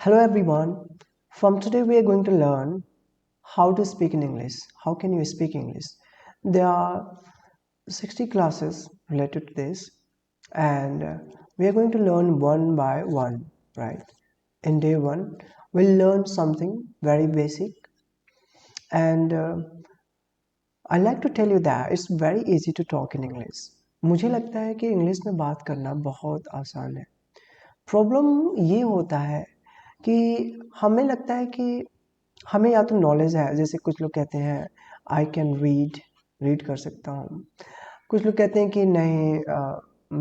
Hello everyone. From today we are going to learn how to speak in English. How can you speak English? There are 60 classes related to this and we are going to learn one by one, right? In day 1 we'll learn something very basic and I like to tell you that it's very easy to talk in English. मुझे लगता है कि English में बात करना बहुत आसान है. प्रॉब्लम ये होता है कि हमें लगता है कि हमें या तो नॉलेज है, जैसे कुछ लोग कहते हैं आई कैन रीड कर सकता हूँ. कुछ लोग कहते हैं कि नहीं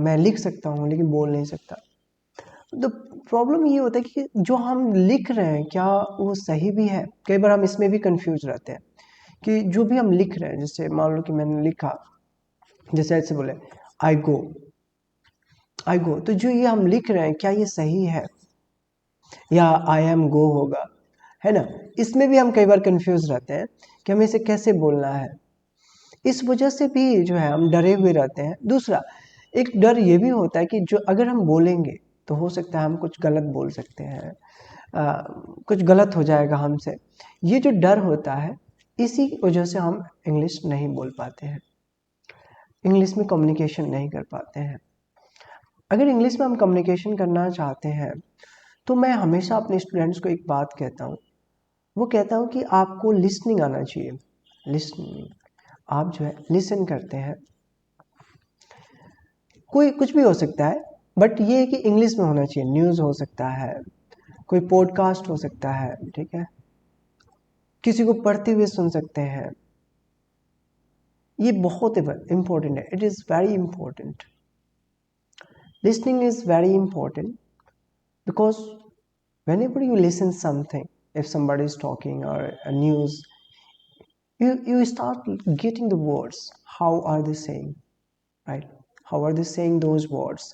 मैं लिख सकता हूँ लेकिन बोल नहीं सकता. तो प्रॉब्लम ये होता है कि जो हम लिख रहे हैं क्या वो सही भी है. कई बार हम इसमें भी कंफ्यूज रहते हैं कि जो भी हम लिख रहे हैं, जैसे मान लो कि मैंने लिखा, जैसे ऐसे बोले आई गो, तो जो ये हम लिख रहे हैं क्या ये सही है या आई एम गो होगा, है ना. इसमें भी हम कई बार कंफ्यूज रहते हैं कि हमें इसे कैसे बोलना है. इस वजह से भी जो है हम डरे हुए रहते हैं. दूसरा एक डर ये भी होता है कि जो अगर हम बोलेंगे तो हो सकता है हम कुछ गलत बोल सकते हैं, कुछ गलत हो जाएगा हमसे. ये जो डर होता है इसी वजह से हम इंग्लिश नहीं बोल पाते हैं, इंग्लिश में कम्युनिकेशन नहीं कर पाते हैं. अगर इंग्लिश में हम कम्युनिकेशन करना चाहते हैं तो मैं हमेशा अपने स्टूडेंट्स को एक बात कहता हूँ. वो कहता हूँ कि आपको लिसनिंग आना चाहिए. लिसनिंग, आप जो है लिसन करते हैं, कोई कुछ भी हो सकता है बट ये है कि इंग्लिश में होना चाहिए. न्यूज़ हो सकता है, कोई पॉडकास्ट हो सकता है, ठीक है, किसी को पढ़ते हुए सुन सकते हैं. ये बहुत इम्पोर्टेंट है. It is very important. Listening is very important because whenever you listen something, if somebody is talking or a news, you start getting the words. How are they saying, right? How are they saying those words?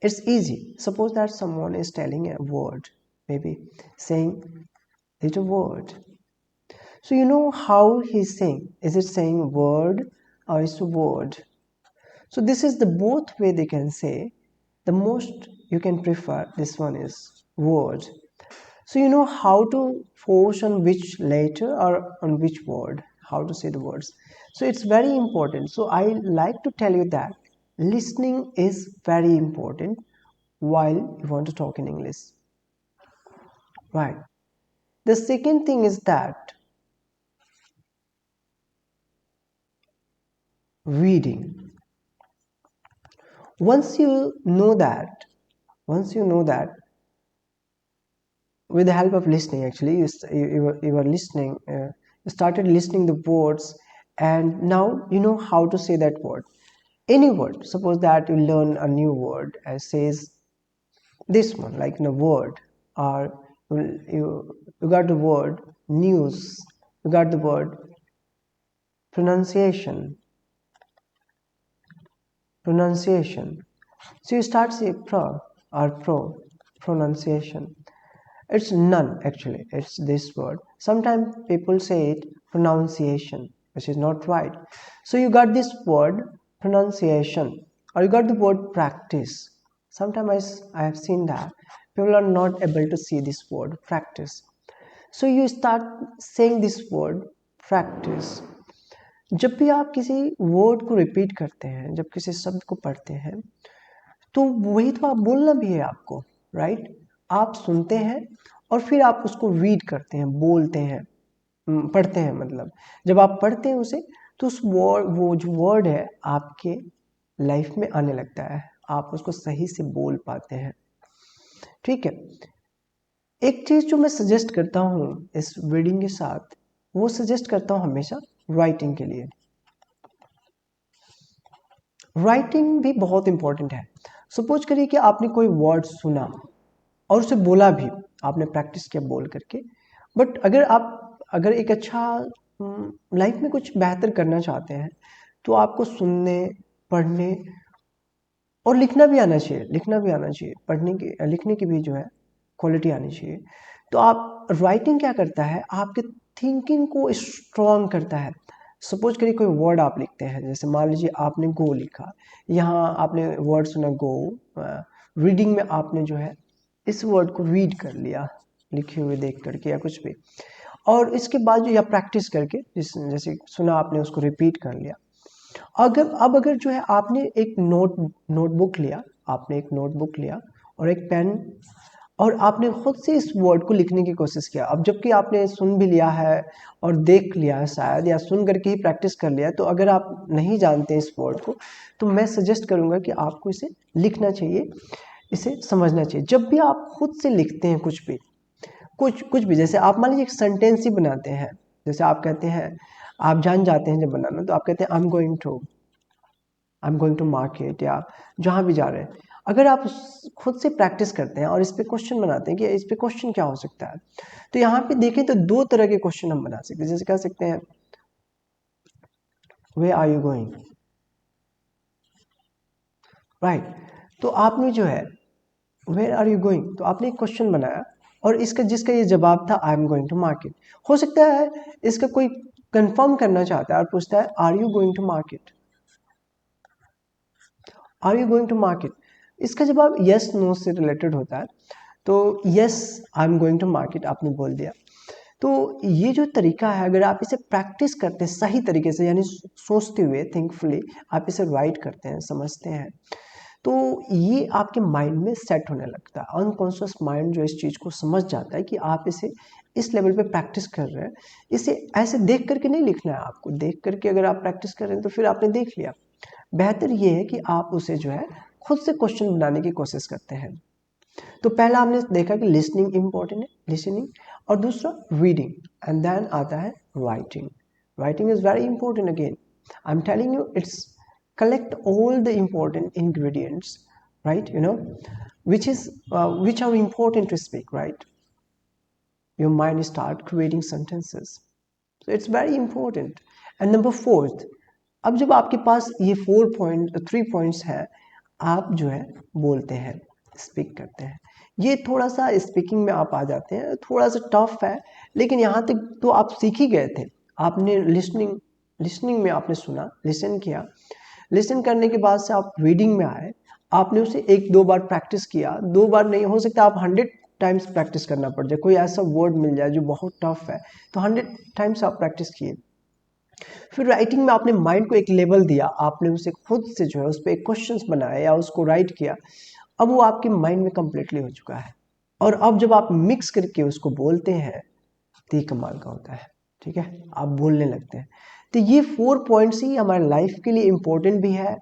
It's easy. Suppose that someone is telling a word, maybe saying little word, so you know how he's saying. Is it saying word or is a word? So this is the both way they can say. The most you can prefer this one is word. So you know how to force on which letter or on which word, how to say the words. So it's very important. So I like to tell you that listening is very important while you want to talk in English. Right. The second thing is that reading. Once you know that, once you know that, with the help of listening, actually, you were listening, you started listening the words, and now you know how to say that word. Any word. Suppose that you learn a new word and says this one, like in a word, or you got the word news, you got the word pronunciation. So you start say pronunciation. It's none actually. It's this word. Sometimes people say it pronunciation, which is not right. So you got this word pronunciation, or you got the word practice. Sometimes I have seen that people are not able to see this word practice. So you start saying this word practice. जब भी आप किसी word को repeat करते हैं, जब किसी शब्द को पढ़ते हैं, तो वही तो आप बोलना भी है आपको, राइट. आप सुनते हैं और फिर आप उसको रीड करते हैं, बोलते हैं, पढ़ते हैं. मतलब जब आप पढ़ते हैं उसे तो उस वो जो वर्ड है आपके लाइफ में आने लगता है, आप उसको सही से बोल पाते हैं. ठीक है. एक चीज़ जो मैं सजेस्ट करता हूँ इस रीडिंग के साथ, वो सजेस्ट करता हूँ हमेशा राइटिंग के लिए. राइटिंग भी बहुत इंपॉर्टेंट है. सपोज करिए कि आपने कोई वर्ड सुना और उसे बोला भी, आपने प्रैक्टिस किया बोल करके, बट अगर एक अच्छा लाइफ में कुछ बेहतर करना चाहते हैं तो आपको सुनने, पढ़ने और लिखना भी आना चाहिए. पढ़ने की लिखने की भी जो है क्वालिटी आनी चाहिए. तो आप राइटिंग क्या करता है, आपके थिंकिंग को स्ट्रॉन्ग करता है. सपोज करिए कोई वर्ड आप लिखते हैं, जैसे मान लीजिए आपने गो लिखा, यहाँ आपने वर्ड सुना गो, रीडिंग में आपने जो है इस वर्ड को रीड कर लिया, लिखे हुए देख करके या कुछ भी, और इसके बाद जो या प्रैक्टिस करके जैसे सुना आपने उसको रिपीट कर लिया। अगर जो है आपने एक नोटबुक लिया, आपने एक नोटबुक लिया और एक पेन, और आपने खुद से इस वर्ड को लिखने की कोशिश किया। अब जबकि आपने सुन भी लिया है और देख लिया है शायद, या सुन करके ही प्रैक्टिस कर लिया है, तो अगर आप नहीं जानते इस वर्ड को तो मैं सजेस्ट करूंगा कि आपको इसे लिखना चाहिए, इसे समझना चाहिए। जब भी आप खुद से लिखते हैं कुछ भी, जैसे आप मान लीजिए एक सेंटेंस ही बनाते हैं, जैसे आप कहते हैं, आप जान जाते हैं जब बनाना, तो आप कहते हैं I am going to market, या जहाँ भी जा रहे हैं। अगर आप खुद से प्रैक्टिस करते हैं और इस पे क्वेश्चन बनाते हैं कि इस पे क्वेश्चन क्या हो सकता है, तो यहाँ पे देखें तो दो तरह के क्वेश्चन हम बना सकते हैं। जैसे कह सकते हैं वे आर यू गोइंग, राइट। तो आपने जो है वेयर आर यू गोइंग, तो आपने एक क्वेश्चन बनाया और इसका जिसका ये जवाब था I am going to market. हो सकता है इसका कोई कंफर्म करना चाहता है और पूछता है are you going to market, are you going to market. इसका जवाब यस नो से रिलेटेड होता है, तो yes I am going to market आपने बोल दिया। तो ये जो तरीका है, अगर आप इसे प्रैक्टिस करते हैं सही तरीके से, यानी सोचते हुए थिंकफुली आप इसे राइट करते हैं, समझते हैं, तो ये आपके माइंड में सेट होने लगता है। अनकॉन्शियस माइंड जो इस चीज़ को समझ जाता है कि आप इसे इस लेवल पे प्रैक्टिस कर रहे हैं। इसे ऐसे देख करके नहीं लिखना है आपको, देख करके अगर आप प्रैक्टिस कर रहे हैं तो फिर आपने देख लिया। बेहतर ये है कि आप उसे जो है खुद से क्वेश्चन बनाने की कोशिश करते हैं। तो पहला हमने देखा कि लिसनिंग इंपॉर्टेंट है, लिसनिंग, और दूसरा रीडिंग, एंड देन आता है writing. Writing is very important again, I am telling you, it's collect all the important ingredients, right, which are important to speak, right? Your mind start creating sentences, so it's very important. And number fourth, अब जब आपके पास ये 3 points है, आप जो है बोलते हैं, स्पीक करते हैं। ये थोड़ा सा स्पीकिंग में आप आ जाते हैं, थोड़ा सा टफ है, लेकिन यहाँ तक तो आप सीख ही गए थे। आपने लिसनिंग में आपने सुना, लिसन किया, लिसन करने के बाद से आप रीडिंग में आए, आपने उसे 1-2 बार प्रैक्टिस किया, 2 बार नहीं, हो सकता आप 100 टाइम्स प्रैक्टिस करना पड़ जाए, कोई ऐसा वर्ड मिल जाए जो बहुत टफ है, तो 100 टाइम्स आप प्रैक्टिस किए। फिर राइटिंग में आपने माइंड को एक लेवल दिया, आपने उसे खुद से जो है उस पर एक क्वेश्चंस बनाया या उसको राइट किया, अब वो आपके माइंड में कंप्लीटली हो चुका है। और अब जब आप मिक्स करके उसको बोलते हैं तो ये कमाल का होता है, ठीक है, आप बोलने लगते हैं। तो ये 4 पॉइंट्स ही हमारे लाइफ के लिए इंपॉर्टेंट भी है,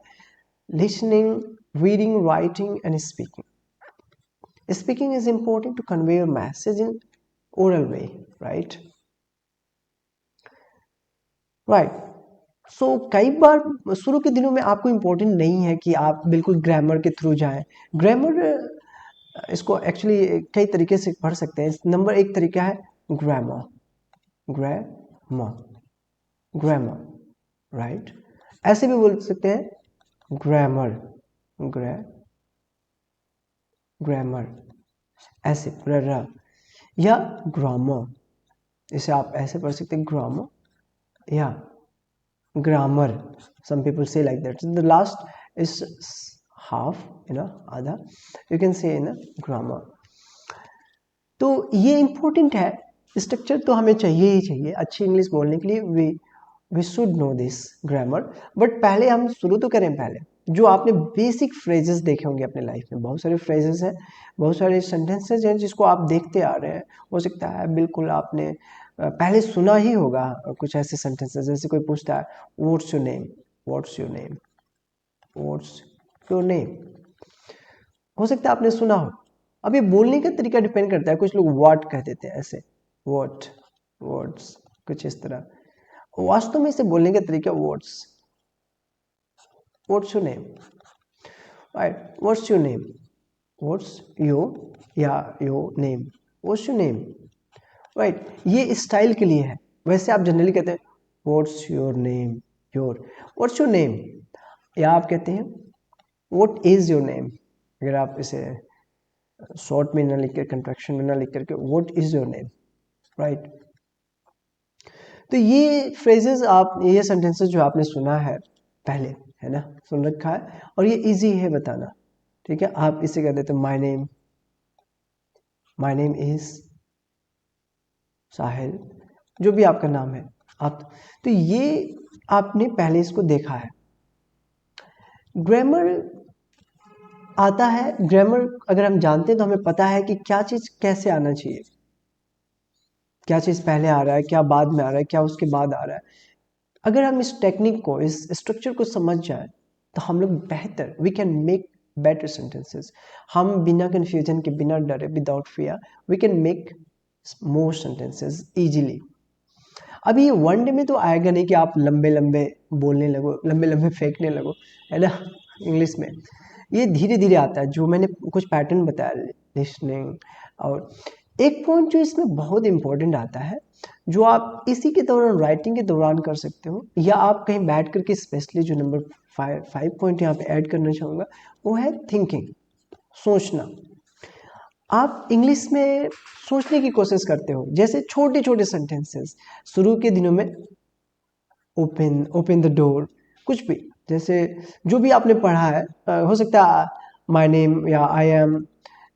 listening, reading, writing, and speaking. Speaking is important to convey your message in oral way, right? Right. So कई बार शुरू के दिनों में आपको इम्पोर्टेंट नहीं है कि आप बिल्कुल ग्रामर के थ्रू जाएं। ग्रामर इसको एक्चुअली कई तरीके से पढ़ सकते हैं। नंबर 1 तरीका है ग्रामर, ग्रामर, ग्रामर, राइट। ऐसे भी बोल सकते हैं ग्रामर, ग्रामर, ऐसे या ग्रामर, इसे आप ऐसे पढ़ सकते हैं ग्रामर या ग्रामर। सम पीपल से like that, the last is half, आधा, यू कैन से ग्रामर। तो ये इंपॉर्टेंट है, स्ट्रक्चर तो हमें चाहिए ही चाहिए अच्छी इंग्लिश बोलने के लिए। We should know this grammar, but पहले हम शुरू तो करें। पहले जो आपने बेसिक फ्रेजेस देखे होंगे अपने लाइफ में, बहुत सारे फ्रेजेस हैं, बहुत सारे सेंटेंसेस हैं जिसको आप देखते आ रहे हैं। हो सकता है बिल्कुल आपने पहले सुना ही होगा कुछ ऐसे सेंटेंसेस, जैसे कोई पूछता है what's your name, what's your name, what's your name, हो सकता है आपने सुना हो। अब ये बोलने का तरीका डिपेंड करता है, कुछ लोग व्हाट कह देते हैं ऐसे, व्हाट, वर्ड्स, कुछ इस तरह। वास्तव में इसे बोलने का तरीका what's, what's your name, right, what's your name, what's your या your name, what's your name, right. ये स्टाइल के लिए है, वैसे आप जनरली कहते हैं what's your name, your, what's your name, या आप कहते हैं व्हाट इज योर नेम। अगर आप इसे शॉर्ट में ना लिख कर, कंट्रैक्शन में ना लिख करके what is your name, right. तो ये फ्रेजेस, आप ये सेंटेंसेस जो आपने सुना है पहले, है ना, सुन रखा है, और ये इजी है बताना, ठीक है। आप इसे कह देते हैं माय नेम इज, साहिल, जो भी आपका नाम है आप, तो ये आपने पहले इसको देखा है। ग्रामर आता है, ग्रामर अगर हम जानते हैं तो हमें पता है कि क्या चीज़ कैसे आना चाहिए, क्या चीज़ पहले आ रहा है, क्या बाद में आ रहा है, क्या उसके बाद आ रहा है। अगर हम इस टेक्निक को, इस स्ट्रक्चर को समझ जाए तो हम लोग बेहतर, we can make better sentences. हम बिना कन्फ्यूजन के, बिना डरे, without fear, we can make more sentences easily. अभी ये वन डे में तो आएगा नहीं कि आप लंबे लंबे बोलने लगो, लंबे लंबे फेंकने लगो, है ना, इंग्लिश में। ये धीरे धीरे आता है, जो मैंने कुछ पैटर्न बताया, लिसनिंग। और एक पॉइंट जो इसमें बहुत इंपॉर्टेंट आता है, जो आप इसी के दौरान, राइटिंग के दौरान कर सकते हो, या आप कहीं बैठ करके, स्पेशली जो नंबर 5 पॉइंट यहाँ पे ऐड करना चाहूँगा, वो है थिंकिंग, सोचना। आप इंग्लिश में सोचने की कोशिश करते हो, जैसे छोटे छोटे सेंटेंसेस शुरू के दिनों में, ओपन ओपन द डोर, कुछ भी, जैसे जो भी आपने पढ़ा है, हो सकता है माय नेम या आई एम,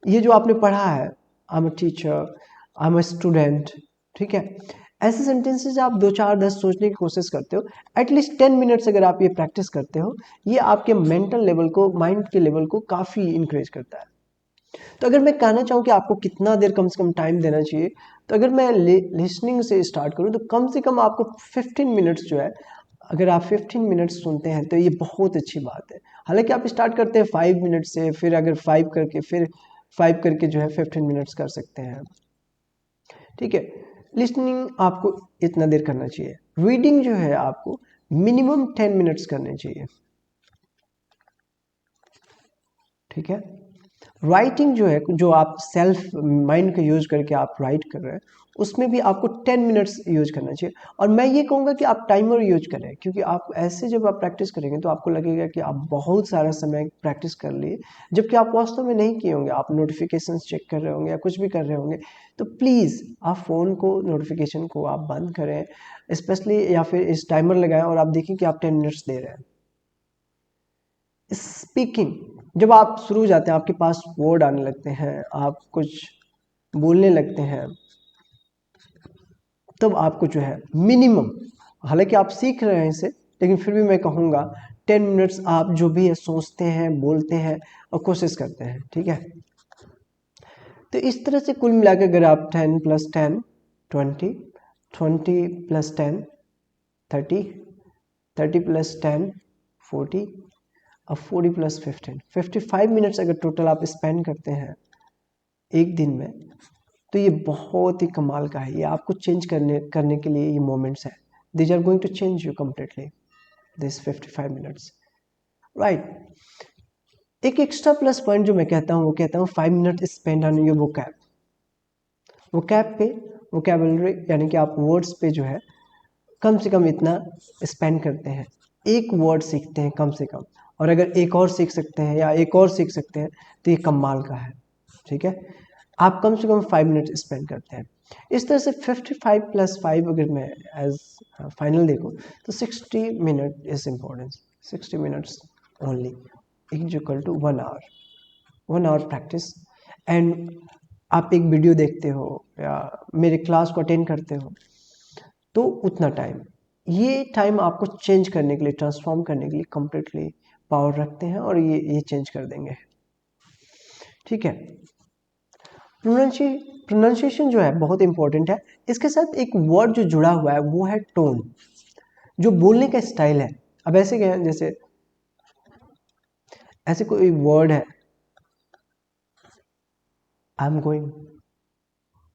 ये जो आपने पढ़ा है, I am a teacher, I am a student, ठीक है। ऐसे सेंटेंसेस आप 2 4 10 सोचने की कोशिश करते हो, एटलीस्ट 10 मिनट्स अगर आप ये प्रैक्टिस करते हो, ये आपके मेंटल लेवल को, माइंड के लेवल को काफ़ी इंक्रीज करता है। तो अगर मैं कहना चाहूँ कि आपको कितना देर कम से कम टाइम देना चाहिए, तो अगर मैं लिसनिंग से स्टार्ट करूँ तो कम से कम आपको 15 मिनट्स जो है, अगर आप 15 मिनट्स सुनते हैं तो ये बहुत अच्छी बात है। हालांकि आप स्टार्ट करते हैं 5 मिनट से, फिर अगर 5 करके, फिर 5 करके जो है 15 मिनट्स कर सकते हैं, ठीक है। लिसनिंग आपको इतना देर करना चाहिए। रीडिंग जो है आपको मिनिमम 10 मिनट्स करने चाहिए, ठीक है। राइटिंग जो है, जो आप सेल्फ माइंड का यूज करके आप राइट कर रहे हैं, उसमें भी आपको 10 मिनट्स यूज करना चाहिए। और मैं ये कहूँगा कि आप टाइमर यूज करें, क्योंकि आप ऐसे जब आप प्रैक्टिस करेंगे तो आपको लगेगा कि आप बहुत सारा समय प्रैक्टिस कर लिए, जबकि आप वास्तव में नहीं किए होंगे। आप नोटिफिकेशंस चेक कर रहे होंगे या कुछ भी कर रहे होंगे। तो प्लीज़ आप फ़ोन को, नोटिफिकेशन को आप बंद करें स्पेशली, या फिर इस टाइमर लगाएं और आप देखें कि आप 10 मिनट्स दे रहे हैं। स्पीकिंग, जब आप शुरू हो जाते हैं, आपके पास वर्ड आने लगते हैं, आप कुछ बोलने लगते हैं, तब आपको जो है मिनिमम, हालांकि आप सीख रहे हैं इसे, लेकिन फिर भी मैं कहूँगा 10 मिनट्स आप जो भी है सोचते हैं, बोलते हैं और कोशिश करते हैं, ठीक है। तो इस तरह से कुल मिलाकर अगर आप 10 + 10 20, 20 + 10 30, 30 + 10 40, अब 40 + 15 55 मिनट्स अगर टोटल आप स्पेंड करते हैं एक दिन में, तो ये बहुत ही कमाल का है। ये आपको चेंज करने करने के लिए ये मोमेंट्स हैं। These are going to change you completely, this 55 minutes, right. एक एक्स्ट्रा प्लस पॉइंट जो मैं कहता हूँ, वो कहता हूँ 5 minute spend on your vocab. Vocab पे, वोकैबुलरी यानी कि आप वर्ड्स पे जो है कम से कम इतना स्पेंड करते हैं, एक वर्ड सीखते हैं कम से कम। और अगर एक और सीख सकते हैं या एक और सीख सकते हैं तो ये कमाल का है, ठीक है। आप कम से कम 5 मिनट स्पेंड करते हैं। इस तरह से 55 + 5 अगर मैं एज फाइनल देखूँ तो 60 minute is important. 60 minutes only is equal to 1 hour, 1 hour practice. And आप एक वीडियो देखते हो या मेरे क्लास को अटेंड करते हो, तो उतना टाइम, ये टाइम आपको चेंज करने के लिए, ट्रांसफॉर्म करने के लिए कम्प्लीटली पावर रखते हैं, और ये चेंज कर देंगे, ठीक है। प्रोनाउंसिएशन जो है बहुत इंपॉर्टेंट है। इसके साथ एक वर्ड जो जुड़ा हुआ है वो है टोन, जो बोलने का स्टाइल है। अब ऐसे क्या है, जैसे ऐसे कोई वर्ड है, आई am going,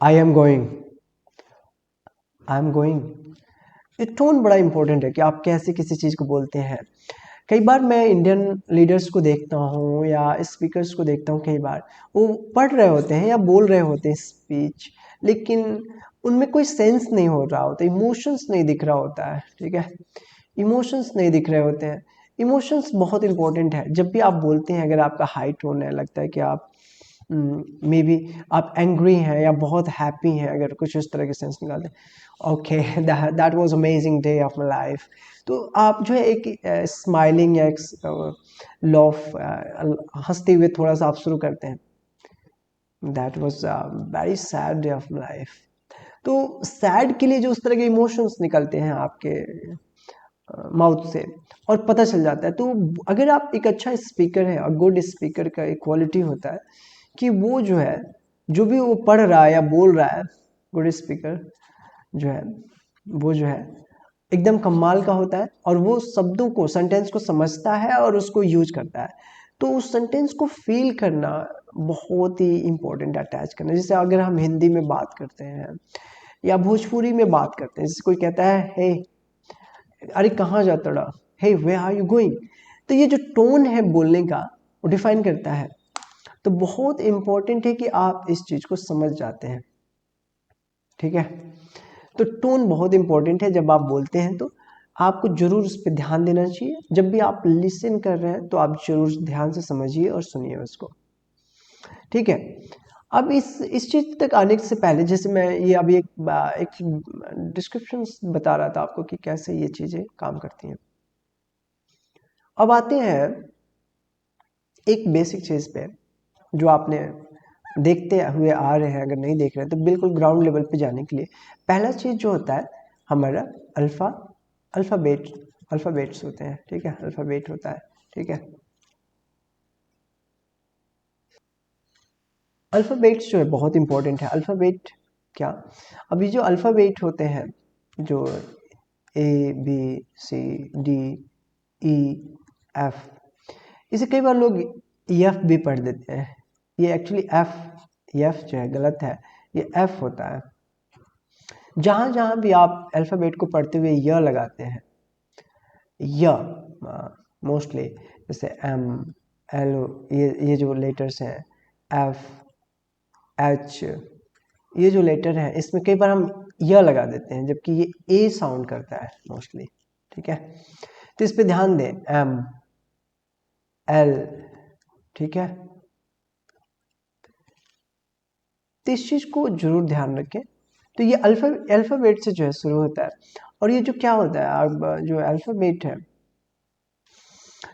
I am going, I am going, ये टोन बड़ा इंपॉर्टेंट है कि आप कैसे किसी चीज़ को बोलते हैं। कई बार मैं इंडियन लीडर्स को देखता हूँ या स्पीकर्स को देखता हूँ, कई बार वो पढ़ रहे होते हैं या बोल रहे होते हैं स्पीच, लेकिन उनमें कोई सेंस नहीं हो रहा होता, इमोशंस नहीं दिख रहा होता है, ठीक है। इमोशंस नहीं दिख रहे होते हैं। इमोशंस बहुत इंपॉर्टेंट है जब भी आप बोलते हैं। अगर आपका हाई टोन है, लगता है कि आप मे बी आप एंग्री हैं या बहुत हैप्पी हैं, अगर कुछ इस तरह के सेंस निकालते हैं, okay that was amazing day of my life, तो आप जो है एक स्माइलिंग या एक लॉफ, हंसते हुए थोड़ा सा आप शुरू करते हैं, that was very sad day of my life, तो सैड के लिए जो उस तरह के इमोशंस निकलते हैं आपके माउथ से और पता चल जाता है। तो अगर आप एक अच्छा स्पीकर है, और गुड स्पीकर का एक क्वालिटी होता है कि वो जो है जो भी वो पढ़ रहा है या बोल रहा है, गुड स्पीकर जो है वो जो है एकदम कमाल का होता है, और वो शब्दों को, सेंटेंस को समझता है और उसको यूज करता है। तो उस सेंटेंस को फील करना बहुत ही इम्पोर्टेंट, अटैच करना। जैसे अगर हम हिंदी में बात करते हैं या भोजपुरी में बात करते हैं, जैसे कोई कहता है हे, अरे कहाँ जाता रहा, हे वे आर यू गोइंग, तो ये जो टोन है बोलने का वो डिफाइन करता है। तो बहुत इंपॉर्टेंट है कि आप इस चीज को समझ जाते हैं, ठीक है। तो टोन बहुत इंपॉर्टेंट है, जब आप बोलते हैं तो आपको जरूर उस पर ध्यान देना चाहिए। जब भी आप लिसन कर रहे हैं तो आप जरूर ध्यान से समझिए और सुनिए उसको, ठीक है। अब इस चीज तक आने से पहले, जैसे मैं ये अभी एक डिस्क्रिप्शन बता रहा था आपको कि कैसे ये चीजें काम करती हैं। अब आते हैं एक बेसिक चीज पे जो आपने देखते हुए आ रहे हैं, अगर नहीं देख रहे हैं तो बिल्कुल ग्राउंड लेवल पे जाने के लिए पहला चीज जो होता है हमारा अल्फाबेट, अल्फाबेट्स होते हैं, ठीक है, अल्फाबेट होता है, ठीक है। अल्फाबेट्स जो है बहुत इंपॉर्टेंट है। अल्फाबेट क्या, अभी जो अल्फाबेट होते हैं, जो ABCDE F, इसे कई बार लोग एफ भी पढ़ देते हैं। ये एक्चुअली एफ जो है गलत है, ये एफ होता है। जहां जहां भी आप अल्फाबेट को पढ़ते हुए य लगाते हैं, य मोस्टली, जैसे M, L, ये जो लेटर्स हैं, F, H, ये जो लेटर है इसमें कई बार हम य लगा देते हैं, जबकि ये ए साउंड करता है मोस्टली, ठीक है। तो इस पे ध्यान दें, M, L, ठीक है। तो इस चीज को जरूर ध्यान रखें। तो ये अल्फाबेट से जो है शुरू होता है। और ये जो क्या होता है, अब जो अल्फाबेट है,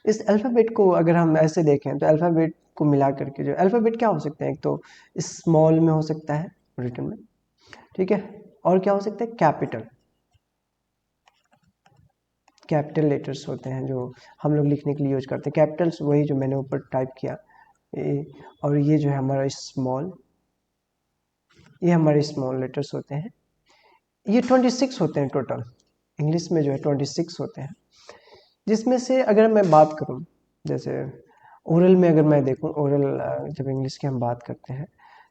इस अल्फाबेट को अगर हम ऐसे देखें तो अल्फाबेट को मिला करके जो अल्फाबेट क्या हो सकते हैं, एक तो स्मॉल में हो सकता है रिटन में, ठीक है, और क्या हो सकता है कैपिटल, कैपिटल लेटर्स होते हैं जो हम लोग लिखने के लिए यूज करते हैं। कैपिटल्स वही जो मैंने ऊपर टाइप किया, और ये जो है हमारा स्मॉल, ये हमारे स्मॉल लेटर्स होते हैं। ये 26 होते हैं टोटल, इंग्लिश में जो है 26 होते हैं। जिसमें से अगर मैं बात करूं, जैसे ओरल में अगर मैं देखूं, ओरल जब इंग्लिश की हम बात करते हैं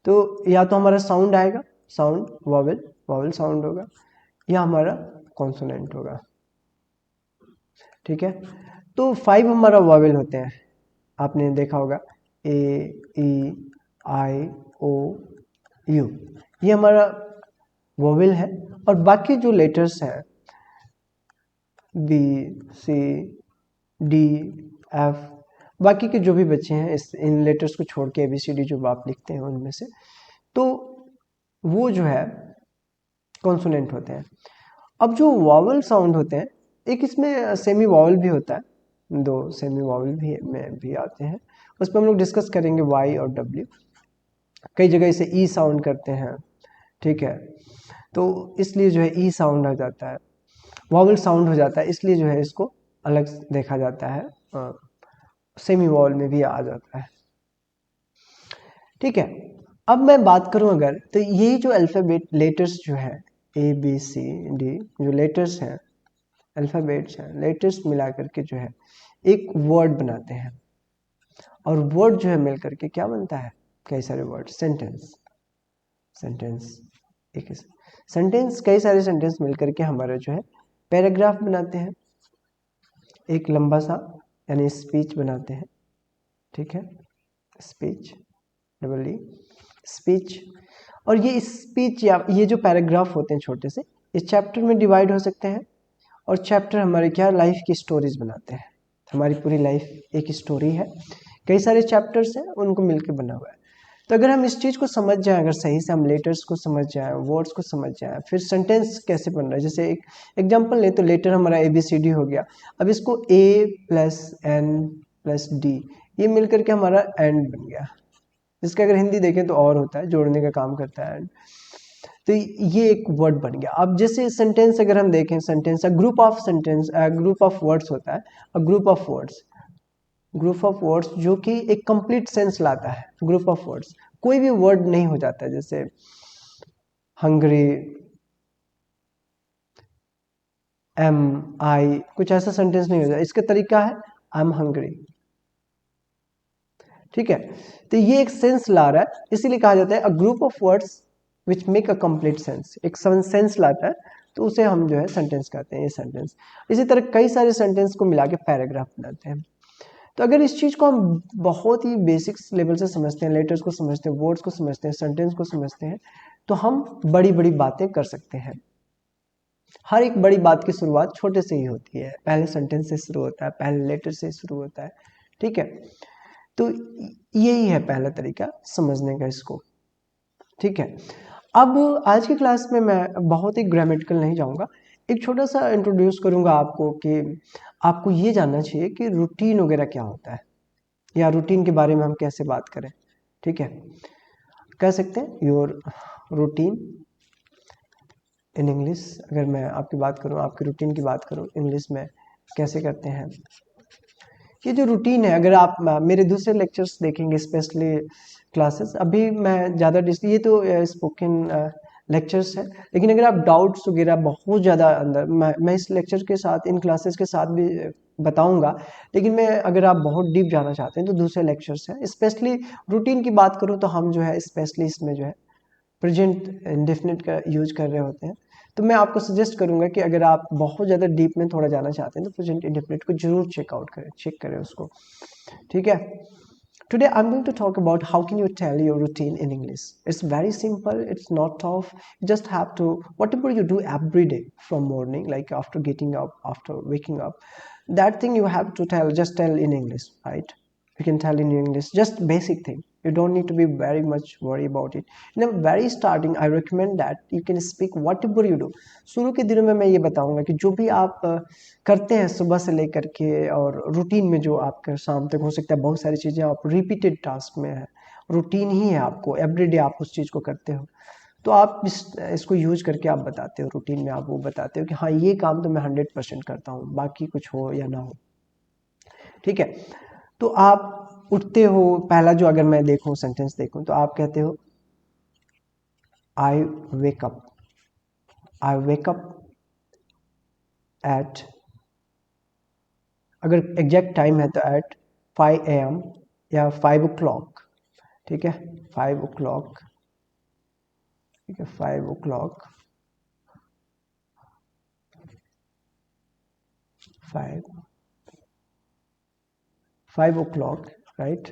तो या तो हमारा साउंड आएगा, साउंड वॉवेल, वॉवेल साउंड होगा, या हमारा कॉन्सोनेंट होगा, ठीक है। तो 5 हमारा वॉवेल होते हैं, आपने देखा होगा, A, E, I, O, U, ये हमारा वॉवेल है। और बाकी जो लेटर्स हैं B, C, D, F, बाकी के जो भी बच्चे हैं इन लेटर्स को छोड़ के ABCD जो आप लिखते हैं उनमें से, तो वो जो है कॉन्सोनेंट होते हैं। अब जो वॉवल साउंड होते हैं, एक इसमें सेमी वॉवल भी होता है, दो सेमी वॉवल भी में भी आते हैं, उस पर हम लोग डिस्कस करेंगे, Y और W। कई जगह इसे ई साउंड करते हैं, ठीक है, तो इसलिए जो है ई साउंड आ जाता है, वॉवल साउंड हो जाता है, इसलिए जो है इसको अलग देखा जाता है, सेमी वॉवल में भी आ जाता है, ठीक है। अब मैं बात करूं अगर, तो ये जो अल्फाबेट लेटर्स जो है ABCD जो लेटर्स हैं, अल्फाबेट्स हैं, लेटर्स मिला करके जो है एक वर्ड बनाते हैं। और वर्ड जो है मिल करके क्या बनता है, कई सारे वर्ड, सेंटेंस, सेंटेंस, एक सेंटेंस, कई सारे सेंटेंस मिलकर के हमारा जो है पैराग्राफ बनाते हैं, एक लंबा सा, यानी स्पीच बनाते हैं, ठीक है, स्पीच, डबल ई, स्पीच। और ये स्पीच या ये जो पैराग्राफ होते हैं छोटे से, इस चैप्टर में डिवाइड हो सकते हैं। और चैप्टर हमारे क्या, लाइफ की स्टोरीज बनाते हैं। हमारी पूरी लाइफ एक स्टोरी है, कई सारे चैप्टर्स हैं, उनको मिलकर बना हुआ है। तो अगर हम इस चीज़ को समझ जाएं, अगर सही से हम लेटर्स को समझ जाएं, वर्ड्स को समझ जाएं, फिर सेंटेंस कैसे बन रहा है, जैसे एक एग्जांपल ले तो लेटर हमारा ABCD हो गया, अब इसको A+N+D ये मिलकर के हमारा एंड बन गया, जिसका अगर हिंदी देखें तो और होता है, जोड़ने का काम करता है एंड। तो ये एक वर्ड बन गया। अब जैसे सेंटेंस अगर हम देखें, sentence group of sentence, group of words होता है, group of words, group of words जो कि एक कंप्लीट सेंस लाता है। ग्रुप ऑफ वर्ड्स कोई भी वर्ड नहीं हो जाता है, जैसे हंग्री, एम आई, कुछ ऐसा सेंटेंस नहीं हो जाता। इसका तरीका है आई एम हंग्री, ठीक है। तो ये एक सेंस ला रहा है, इसीलिए कहा जाता है a group of words which make a complete sense. एक सेंस लाता है तो उसे हम जो है सेंटेंस कहते हैं, ये सेंटेंस। इसी तरह कई सारे सेंटेंस को मिला के पैराग्राफ बनाते हैं। तो अगर इस चीज को हम बहुत ही बेसिक्स लेवल से समझते हैं, लेटर्स को समझते हैं, वर्ड्स को समझते हैं, सेंटेंस को समझते हैं, तो हम बड़ी बड़ी बातें कर सकते हैं। हर एक बड़ी बात की शुरुआत छोटे से ही होती है, पहले सेंटेंस से शुरू होता है, पहले लेटर से शुरू होता है, ठीक है। तो यही है पहला तरीका समझने का इसको, ठीक है। अब आज की क्लास में मैं बहुत ही ग्रामेटिकल नहीं जाऊंगा, एक छोटा सा इंट्रोड्यूस करूंगा आपको कि आपको ये जानना चाहिए कि रूटीन वगैरह क्या होता है, या रूटीन के बारे में हम कैसे बात करें, ठीक है। कह सकते हैं योर रूटीन इन इंग्लिश। अगर मैं आपकी बात करूं, आपके रूटीन की बात करूं, इंग्लिश में कैसे करते हैं। ये जो रूटीन है, अगर आप मेरे दूसरे लेक्चर्स देखेंगे, स्पेशली क्लासेस, अभी मैं ज़्यादा ये तो स्पोकन लेक्चर्स है, लेकिन अगर आप डाउट्स वगैरह बहुत ज़्यादा अंदर, मैं इस लेक्चर के साथ, इन क्लासेस के साथ भी बताऊंगा, लेकिन मैं अगर आप बहुत डीप जाना चाहते हैं तो दूसरे लेक्चर्स हैं। स्पेशली रूटीन की बात करूँ तो हम जो है स्पेशली इसमें जो है प्रेजेंट इंडेफिनिट का यूज कर रहे होते हैं। तो मैं आपको सजेस्ट करूंगा कि अगर आप बहुत ज़्यादा डीप में थोड़ा जाना चाहते हैं तो प्रेजेंट इंडेफिनिट को जरूर चेकआउट करें, चेक करें उसको, ठीक है। Today I'm going to talk about how can you tell your routine in English. It's very simple, it's not tough. You just have to, whatever you do every day from morning, like after getting up, after waking up, that thing you have to tell, just tell in English, right? You can tell in English, just basic thing. You don't need to be very much worry about it. In the very starting, I recommend that you can speak whatever you do. शुरू के दिनों में मैं ये बताऊंगा कि जो भी आप करते हैं सुबह से लेकर के, और रूटीन में जो आपका शाम तक हो सकता है, बहुत सारी चीज़ें आप रिपीटेड टास्क में है, रूटीन ही है आपको, एवरीडे आप उस चीज़ को करते हो, तो आप इसको यूज करके आप बताते हो, रूटीन में आप वो बताते हो कि हाँ ये काम तो मैं 100% करता हूँ, बाकी कुछ हो या ना हो, ठीक है। तो आप उठते हो, पहला जो अगर मैं देखूं सेंटेंस देखूं तो आप कहते हो I wake up, I wake up at, अगर एग्जैक्ट टाइम है तो एट 5 AM या 5 o'clock, ठीक है, 5 o'clock, ठीक है, 5 o'clock, 5 o'clock, right?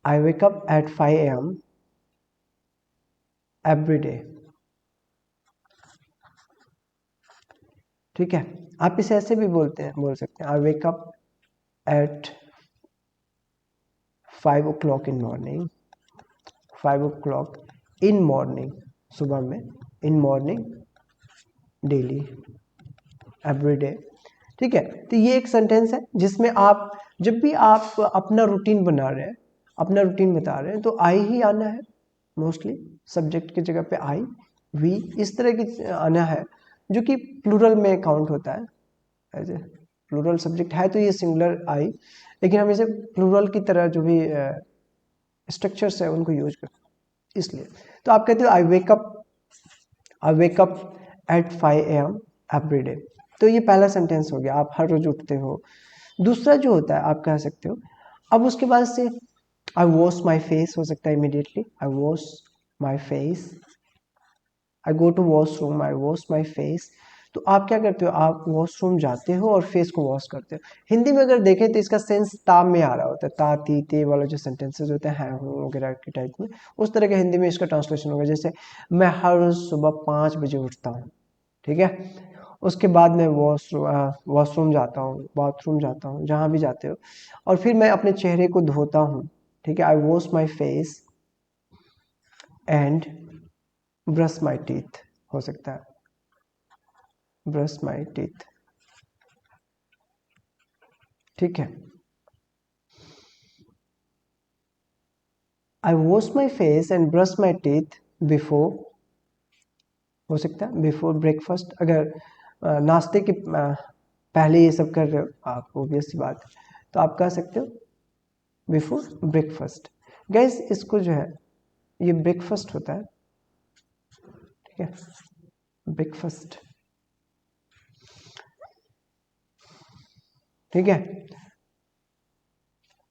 I wake up at 5 AM every day, ठीक है। आप इसे ऐसे भी बोल सकते हैं, I wake up at 5 o'clock in morning, 5 o'clock in morning, सुबह में, in morning, daily, every day, ठीक है। तो ये एक सेंटेंस है जिसमें आप जब भी आप अपना रूटीन बना रहे हैं, अपना रूटीन बता रहे हैं, तो आई ही आना है मोस्टली, सब्जेक्ट की जगह पे आई, वी, इस तरह की आना है, जो कि प्लूरल में काउंट होता है। ऐसे प्लूरल सब्जेक्ट है तो ये सिंगुलर आई, लेकिन हम इसे प्लूरल की तरह जो भी स्ट्रक्चर्स है उनको यूज करते हैं, इसलिए। तो आप कहते हो I wake up at 5 AM every day. तो ये पहला सेंटेंस हो गया, आप हर रोज उठते हो। दूसरा जो होता है आप कह सकते हो, अब उसके बाद से आई वॉश माई फेस हो सकता है immediately, I wash my face, I go to washroom, I wash my face. तो आप क्या करते हो, आप वॉशरूम जाते हो और फेस को वॉश करते हो। हिंदी में अगर देखें तो इसका सेंस ता में आ रहा होता है, ता ती ते वाला जो सेंटेंसेस होते हैं हूँ वगैरह के टाइप में, उस तरह के हिंदी में इसका ट्रांसलेशन होगा। जैसे मैं हर रोज सुबह 5 बजे उठता हूँ, ठीक है, उसके बाद मैं वॉशरूम जाता हूँ, बाथरूम जाता हूँ, जहाँ भी जाते हो, और फिर मैं अपने चेहरे को धोता हूँ, ठीक है, I wash my face and brush my teeth हो सकता है, ब्रश माई टीथ, ठीक है। I wash my face and brush my teeth before हो सकता है, बिफोर ब्रेकफास्ट। अगर नाश्ते के पहले ये सब कर रहे हो आप, ऑब्वियस सी बात है, तो आप कह सकते हो बिफोर ब्रेकफास्ट। गैस इसको जो है, ये ब्रेकफास्ट होता है, ठीक है, ब्रेकफास्ट, ठीक है।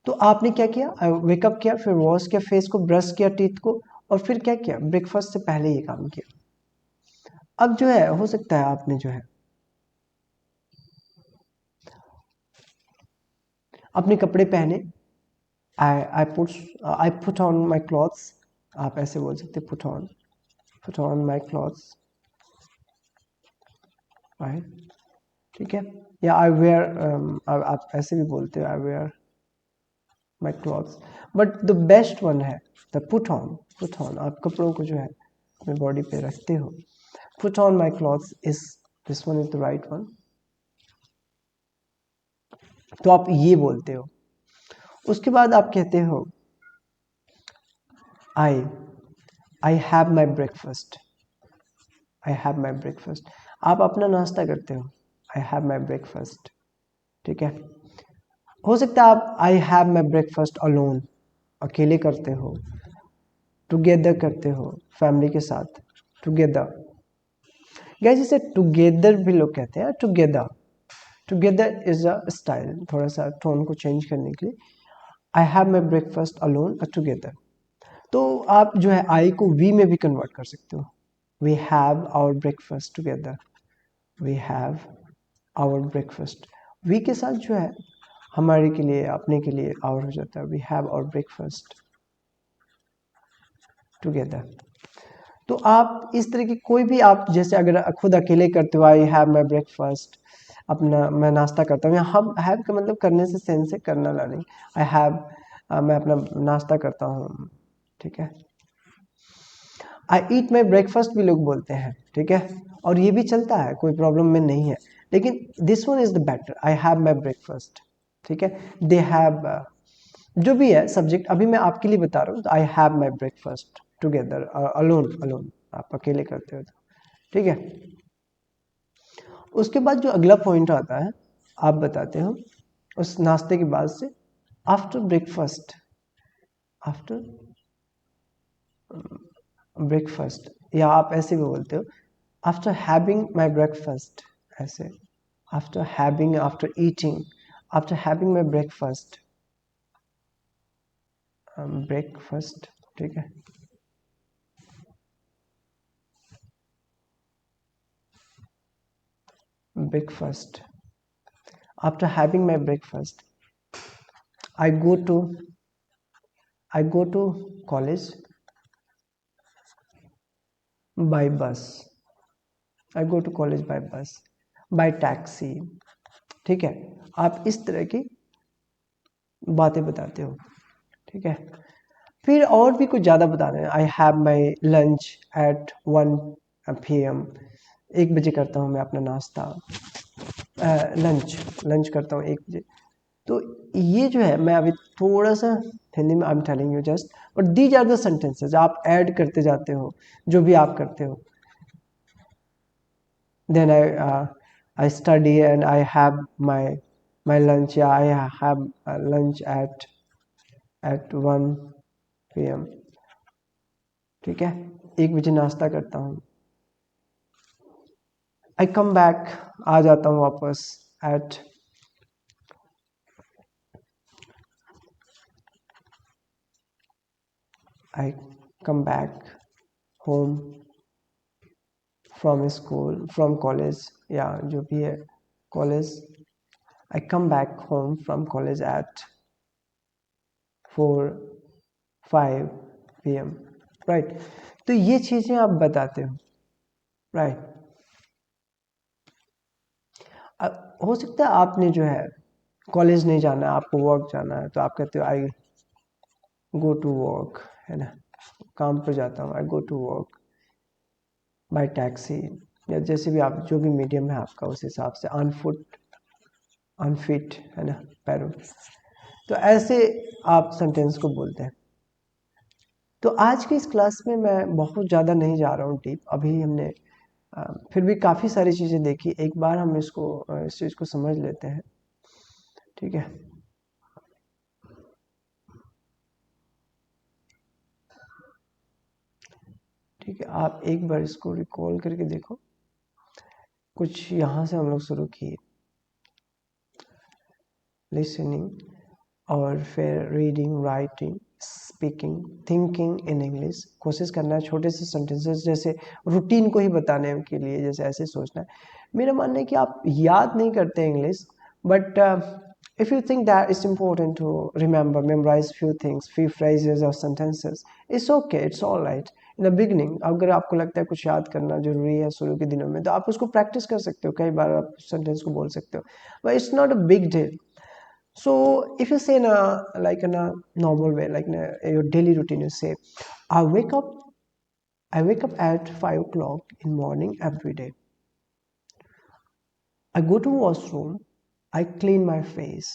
तो आपने क्या किया, वेकअप किया, फिर वॉश किया फेस को, ब्रश किया टीथ को, और फिर क्या किया, ब्रेकफास्ट से पहले ये काम किया। अब जो है, हो सकता है आपने जो है अपने कपड़े पहने, I put on my clothes, आप ऐसे बोल सकते put on my clothes, right, ठीक है। या आई वेयर, आप ऐसे भी बोलते हो I wear my clothes, but the best one है द पुट ऑन, आप कपड़ों को जो है अपने बॉडी पे रखते हो। Put on my clothes is, this one is the right one. तो आप ये बोलते हो। उसके बाद आप कहते हो I I have my breakfast, I have my breakfast, आप अपना नाश्ता करते हो, आई हैव माई ब्रेकफास्ट, ठीक है। हो सकता है आप आई हैव माई ब्रेकफास्ट अलोन, अकेले करते हो, टुगेदर करते हो फैमिली के साथ, टुगेदर। गैस इसे टुगेदर भी लोग कहते हैं, together, together is a style, थोड़ा सा टोन को चेंज करने के लिए। आई have my breakfast alone together. तो आप जो है आई को वी में भी कन्वर्ट कर सकते हो, we have our breakfast together, we have our breakfast, we के साथ जो है हमारे के लिए, अपने के लिए आवर हो जाता है, we have our breakfast together. तो आप इस तरह की कोई भी, आप जैसे अगर खुद अकेले करते हो, आई हैव माई ब्रेकफास्ट, अपना मैं नाश्ता करता हूँ, या हम हैव का मतलब करने से सेंस से करना ला नहीं, आई हैव, मैं अपना नाश्ता करता हूँ, ठीक है। आई ईट माई ब्रेकफास्ट भी लोग बोलते हैं, ठीक है, और ये भी चलता है, कोई प्रॉब्लम में नहीं है, लेकिन this one is the better, I have my breakfast, ठीक है। दे हैव, जो भी है सब्जेक्ट, अभी मैं आपके लिए बता रहा हूँ, तो I have my breakfast together, alone, alone आप अकेले करते हो तो, ठीक है। उसके बाद जो अगला पॉइंट आता है, आप बताते हो उस नाश्ते के बाद से, आफ्टर ब्रेकफास्ट, आफ्टर ब्रेकफास्ट, या आप ऐसे भी बोलते हो आफ्टर हैविंग माई ब्रेकफास्ट, ऐसे, after having, after eating, after having my breakfast, breakfast, ठीक है। Breakfast, after having my breakfast, I go to I go to college by bus. I go to college by bus, by taxi, ठीक है। आप इस तरह की बातें बताते हो, ठीक है। फिर और भी कुछ ज़्यादा बताना है, I have my lunch at 1 PM, 1 बजे करता हूँ मैं अपना नाश्ता, लंच लंच करता हूँ 1 बजे। तो ये जो है, मैं अभी थोड़ा सा हिंदी में I am telling you just, but these are the sentences, आप ऐड करते जाते हो जो भी आप करते हो। Then I study and I have my lunch, या I have lunch at 1 PM, ठीक है। 1 बजे नाश्ता करता हूँ, आई कम बैक, आ जाता हूँ वापस at, I come back home from school, from college, या जो भी है college, I come back home from college at 4-5 PM, right. तो ये चीजें आप बताते हो, राइट। हो सकता है आपने जो है कॉलेज नहीं जाना है, आपको वर्क जाना है, तो आप कहते हो आई गो टू वर्क, है ना, काम पर जाता हूँ, I go to work by taxi, या जैसे भी आप, जो भी मीडियम है आपका, उस हिसाब से, ऑन फुट, अनफिट, है ना, पैरों। तो ऐसे आप सेंटेंस को बोलते हैं। तो आज की इस क्लास में मैं बहुत ज़्यादा नहीं जा रहा हूँ डीप। अभी हमने फिर भी काफ़ी सारी चीज़ें देखी। एक बार हम इस चीज़ को समझ लेते हैं, ठीक है। ठीक है, आप एक बार इसको रिकॉल करके देखो। कुछ यहाँ से हम लोग शुरू किए, लिसनिंग, और फिर reading, writing, speaking, thinking in English. कोशिश करना है छोटे से सेंटेंसेस जैसे रूटीन को ही बताने के लिए, जैसे ऐसे सोचना है। मेरा मानना है कि आप याद नहीं करते English, but if you think that it's important to remember, memorize few things, few phrases or sentences, it's okay, it's all right. In the beginning, अगर आपको लगता है कुछ याद करना जरूरी है शुरू के दिनों में, तो आप उसको प्रैक्टिस कर सकते हो, कई बार आप सेंटेंस को बोल सकते हो, but it's not a big deal. So if you say in a normal way, like in your daily routine, you say, I wake up, I wake up at 5 o'clock in morning every day. I go to washroom, I clean my face,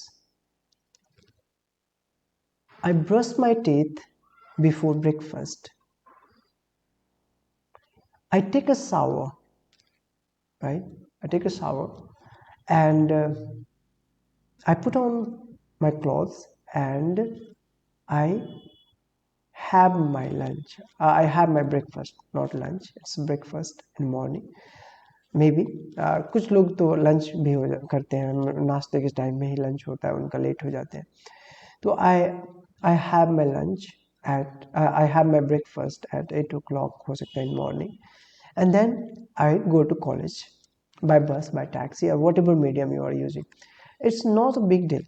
I brush my teeth before breakfast, I take a shower, right? I take a shower, and I put on my clothes, and I have my lunch. I have my breakfast, not lunch. It's breakfast in morning. May be कुछ लोग तो lunch भी करते हैं, नाश्ते के time में ही lunch होता है उनका, लेट हो जाते हैं। तो I have my lunch at, I have my breakfast at 8 o'clock, हो सकता है in morning, and then I go to college by bus, by taxi, or whatever medium you are using. It's not a big deal.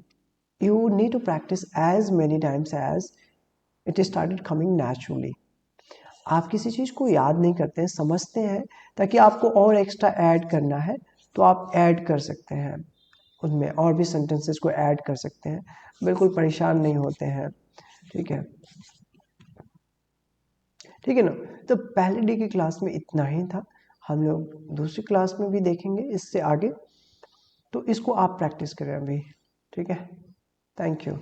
You need to practice as many times as it started coming naturally. आप किसी चीज़ को याद नहीं करते हैं, समझते हैं, ताकि आपको और एक्स्ट्रा ऐड करना है तो आप ऐड कर सकते हैं, उनमें और भी सेंटेंसेस को ऐड कर सकते हैं, बिल्कुल परेशान नहीं होते हैं, ठीक है। ठीक है ना। तो पहले डे की क्लास में इतना ही था। हम लोग दूसरी क्लास में भी देखेंगे इससे आगे, तो इसको आप प्रैक्टिस करें अभी, ठीक है। Thank you.